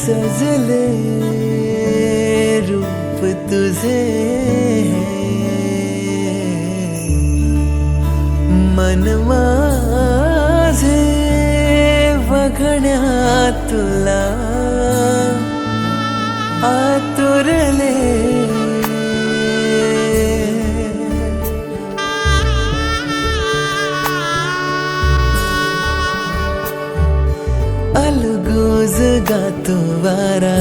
सजले रूप तुझे मन माझे बघण्या तुला आतुरले अलगोज गातो वारा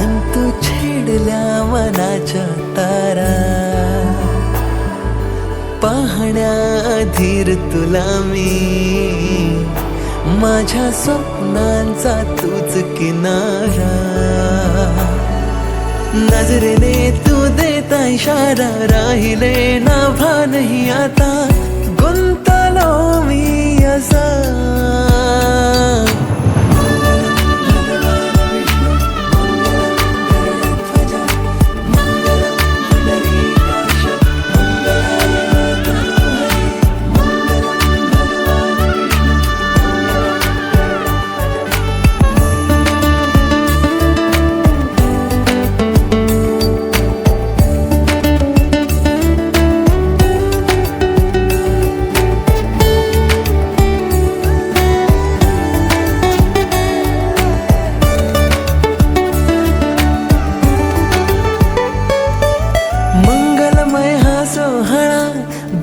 अंतू छेडल्या मनाच्या तारा पाहण्या धीर तुला मी माझ्या स्वप्नांचा तूच किनारा नजरेने तू देता इशारा राहिले ना भानही आता गुंतलो मी असा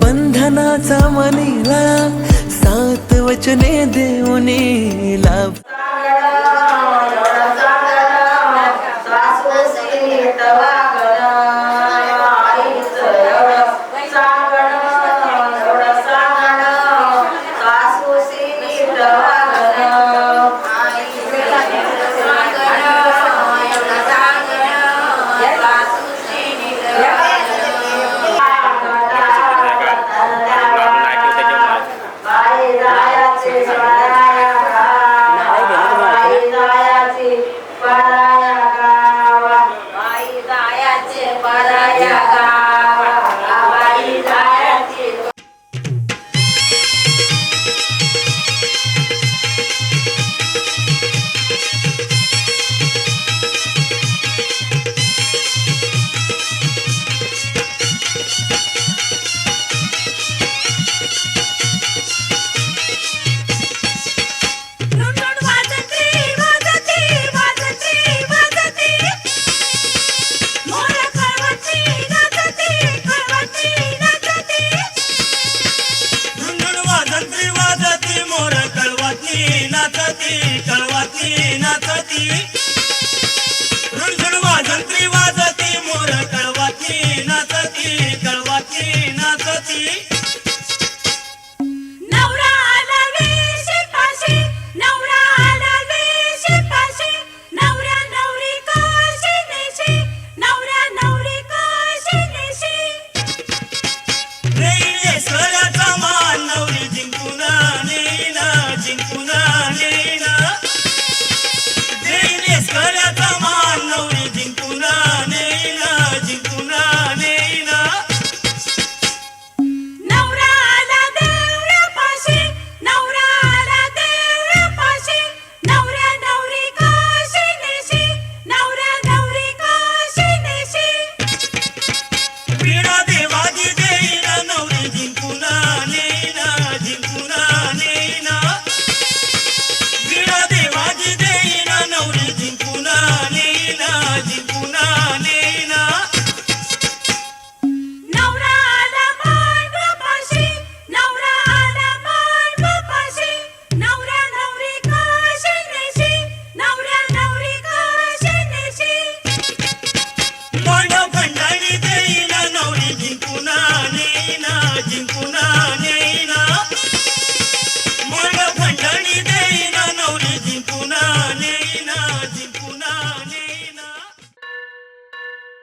बंधनाचा मनी लळा सात वचने देऊनी लाभ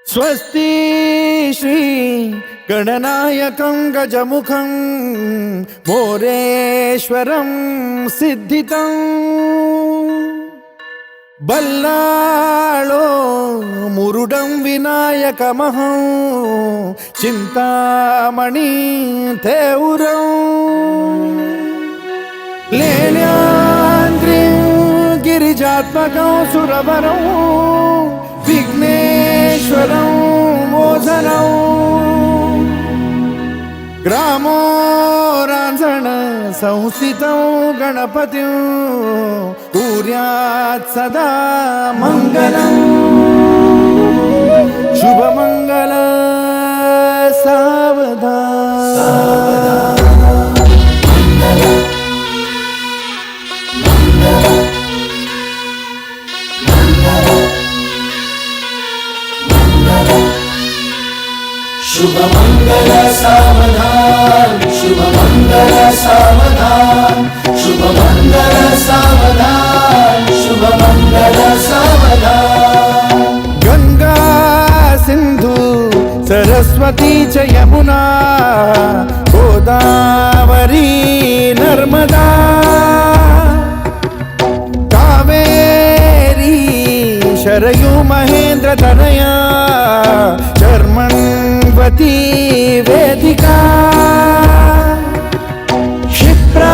स्वस्ति श्री गणनायकं गजमुखं मोरेश्वरं सिद्धितं बल्लाळो मुरुडं विनायकमहं चिंतामणि थेउरं लेण्याद्रिं गिरिजात्मकं त्र्यम्बकं सुरवरं विघ्नेश्वरं मोझनं ग्रामो रांझण संस्थितं गणपतिं कुर्यात् सदा मङ्गलम् शुभमङ्गल सावधान शुभमंगल सावधान शुभमंगल सावधान शुभमंगल सावधान शुभमंगल सावधान गंगा सिंधु सरस्वती च यमुना गोदावरी नर्मदा कावेरी शरयू महेंद्र तनया चर्मण्वती वेदिका क्षिप्रा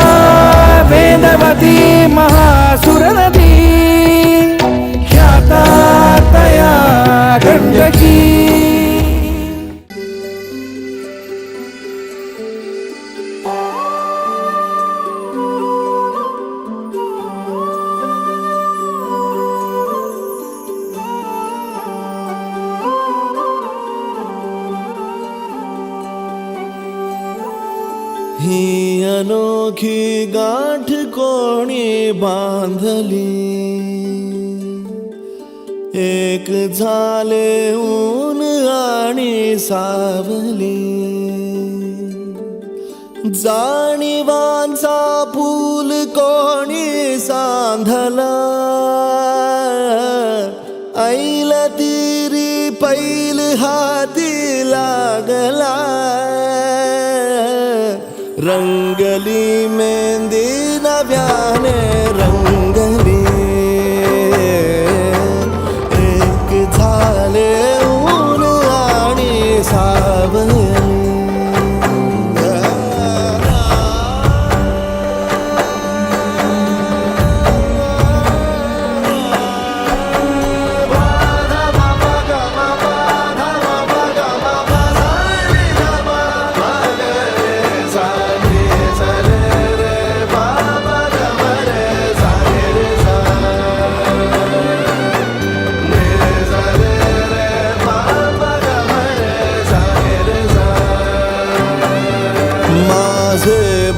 वेदवती महासुरनदी ख्याता तया गण्डकी ही अनोखी गाठ कोणी बांधली एक झाले ऊन आणि सावली जाणीवांचा फूल कोणी सांधला ऐल तिरी पैल हाती लागला रंगली मेहंदी नव्याने रंगली एक झाले ऊन आणि सावली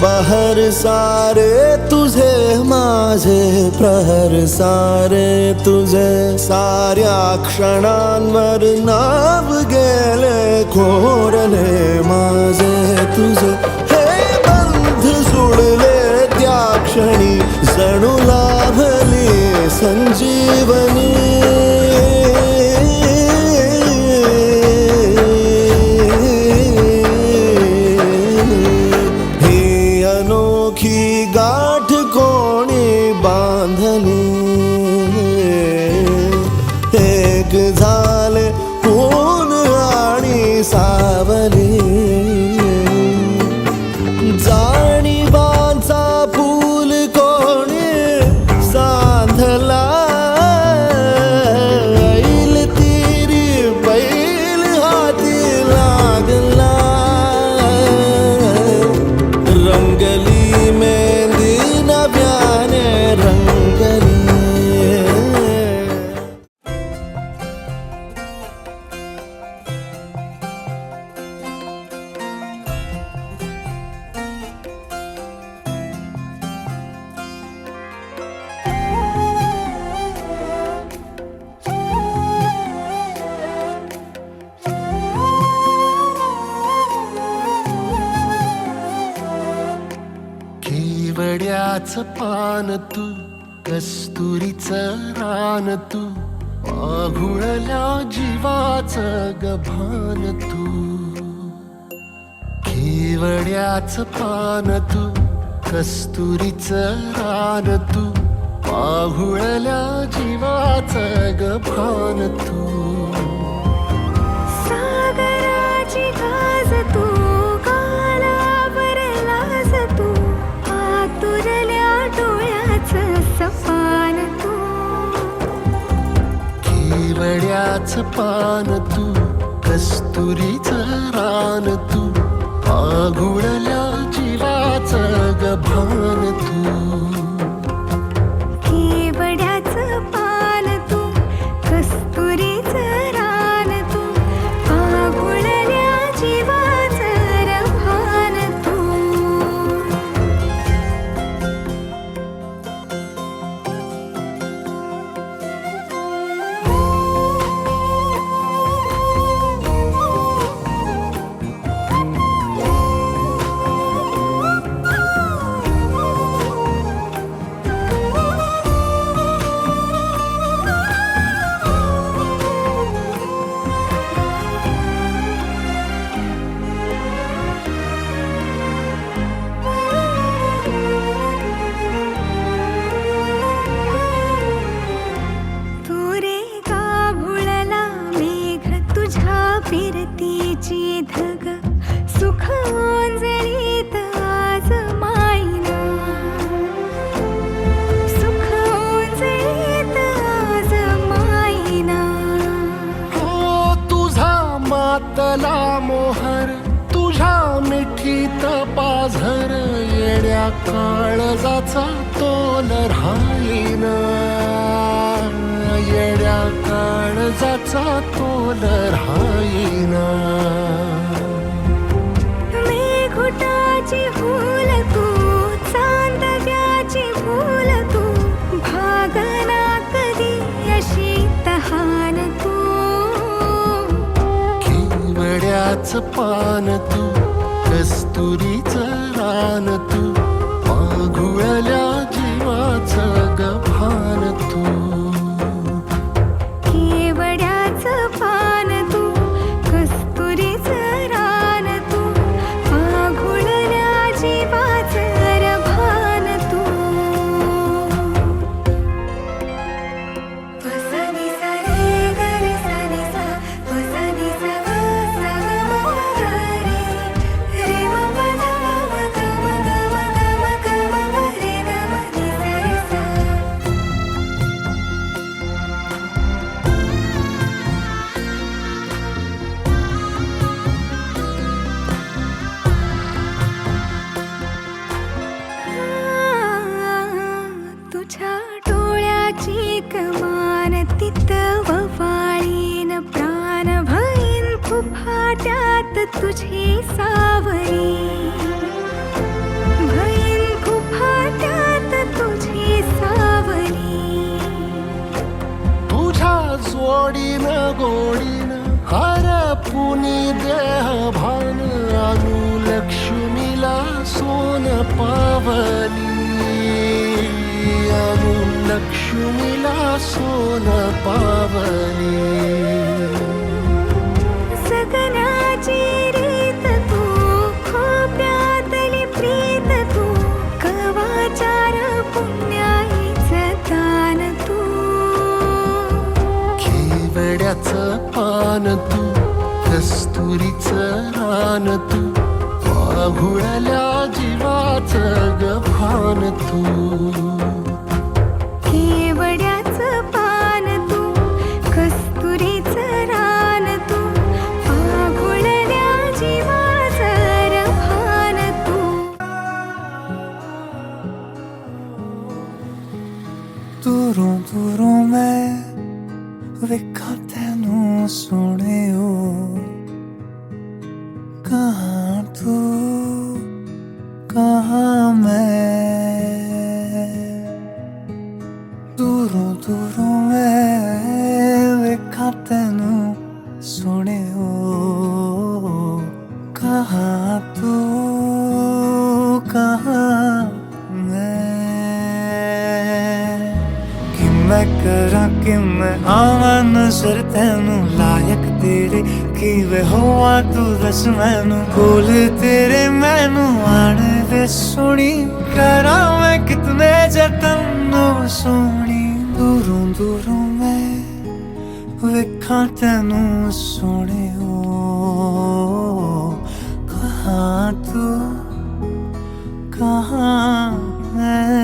बहर सारे तुझे माझे प्रहर सारे तुझे साऱ्या क्षणांवर नाव गेले खोरले माझे तुझे हे बंध जुळले त्या क्षणी जणू लाभली संजीवनी गाठ कोणी बांधली एक झाले ऊन आणि सावली जाणीवांचा फूल कोणी सांधला ऐल तिरी बैल हाती लागला रंगली मेहंदी नव्याने रंगली केवड्याचं पान तू कस्तुरीचं रान तू पाघुळल्या जीवाचं गभान तू केवड्याचं पान तू कस्तुरीचं रान तू पाघुळल्या जीवाचं गभान तू सागराची गाज तू कालावर लाज तू आतुरल्या डोळ्याचं सपान तू पान तू कस्तुरीचं रान तू आघुळल्या जीवाचं गभान तू केवड्याचं पान तू कस्तुरीचं रान तू आगुळल्या जीवाचं रभान तू फिरतीची धग सुख ओंजळीत आज मायना सुख ओंजळीत आज मायना हो तुझा मातला मोहर तुझ्या मिठीत पाझर येड्या काळजाचा तोल राहीना येड्या काळजाचा तोल राहीना मेघुटाची भूल तू चांदव्याची भूल तू भागना कधी अशी तहान तू केवड्याचं पान तू कस्तुरीचं रान तू आघुळल्या जीवाचं गभान तू केवड्याचं पान तू कस्तुरीचं रान तू आघुळल्या जीवाचं रभान तू वसनी सरे गरे सनी सा वसनी सा सा ग रे म प ध म ग रे ग म नि रे सा तुझ्या डोळ्याची कमान तिथं ववाळीन प्राण भईन फुफाट्यात तुझी सावरी भईन फुफाट्यात तुझी सावरी तुझ्या जोडीनं गोडीनं हरपुनी देह भान अनुलक्ष्मीला सोन पावली अनुलक्ष्मीला सोन पावली सगनाची रीत तू खोप्यातली प्रीत तू कवाचार पुण्याईचं दान तू केवड्याचं पान तू कस्तुरीचं रान तू आघुळल्या जीवाचं गभान तू केवड्याचं पान तू कस्तुरीचं रान तू आघुळल्या जीवाचं रभान तू दूरों दूरों मैं ਵੇਖਾ ਤੈਨੂੰ ਸੋਹਣਿਓ ਕਹਾਂ ਤੂੰ ਕਹਾਂ ਮੈਂ ਦੂਰੋਂ ਦੂਰੋਂ ਮੈਂ ਵੇਖਾ ਤੈਨੂੰ ਸੋਹਣਿਓ ਕਹਾਂ ਤੂੰ ਕਹਾਂ मैं करा कि मैं आवा नजर तेनू लायक तेरे कि वे होवा तू दस मैनू बोल तेरे मैनू आने दे सोनी करा मैं कितने जतन सोनी दूरों दूरों मैं वेखा तेनू सोने कहाँ तू कहाँ मैं